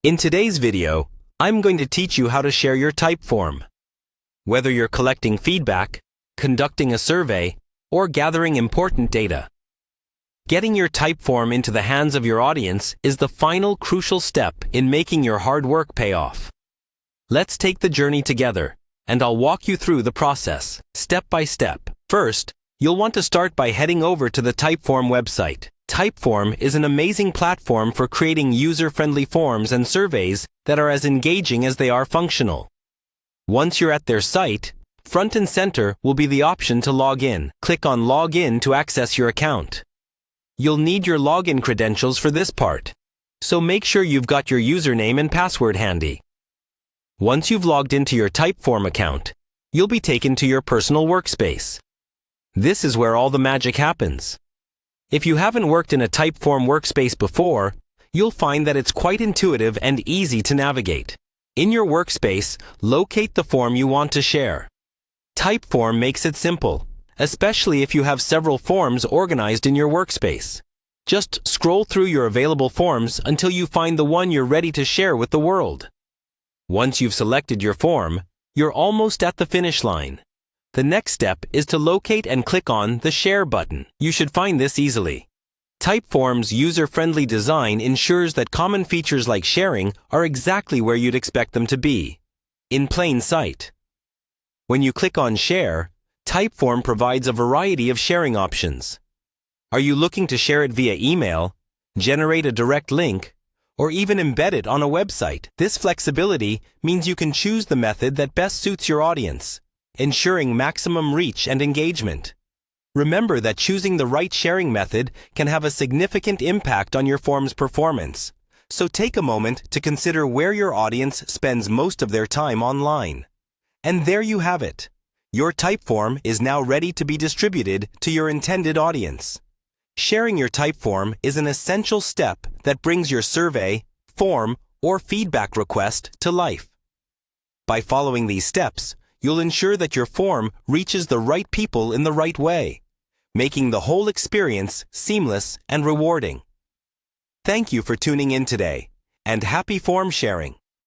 In today's video, I'm going to teach you how to share your Typeform. Whether you're collecting feedback, conducting a survey, or gathering important data. Getting your Typeform into the hands of your audience is the final crucial step in making your hard work pay off. Let's take the journey together, and I'll walk you through the process, step by step. First, you'll want to start by heading over to the Typeform website. Typeform is an amazing platform for creating user-friendly forms and surveys that are as engaging as they are functional. Once you're at their site, front and center will be the option to log in. Click on Log In to access your account. You'll need your login credentials for this part, so make sure you've got your username and password handy. Once you've logged into your Typeform account, you'll be taken to your personal workspace. This is where all the magic happens. If you haven't worked in a Typeform workspace before, you'll find that it's quite intuitive and easy to navigate. In your workspace, locate the form you want to share. Typeform makes it simple, especially if you have several forms organized in your workspace. Just scroll through your available forms until you find the one you're ready to share with the world. Once you've selected your form, you're almost at the finish line. The next step is to locate and click on the Share button. You should find this easily. Typeform's user-friendly design ensures that common features like sharing are exactly where you'd expect them to be, in plain sight. When you click on Share, Typeform provides a variety of sharing options. Are you looking to share it via email, generate a direct link, or even embed it on a website? This flexibility means you can choose the method that best suits your audience, ensuring maximum reach and engagement. Remember that choosing the right sharing method can have a significant impact on your form's performance, so take a moment to consider where your audience spends most of their time online. And there you have it. Your Typeform is now ready to be distributed to your intended audience. Sharing your Typeform is an essential step that brings your survey, form, or feedback request to life. By following these steps, you'll ensure that your form reaches the right people in the right way, making the whole experience seamless and rewarding. Thank you for tuning in today, and happy form sharing!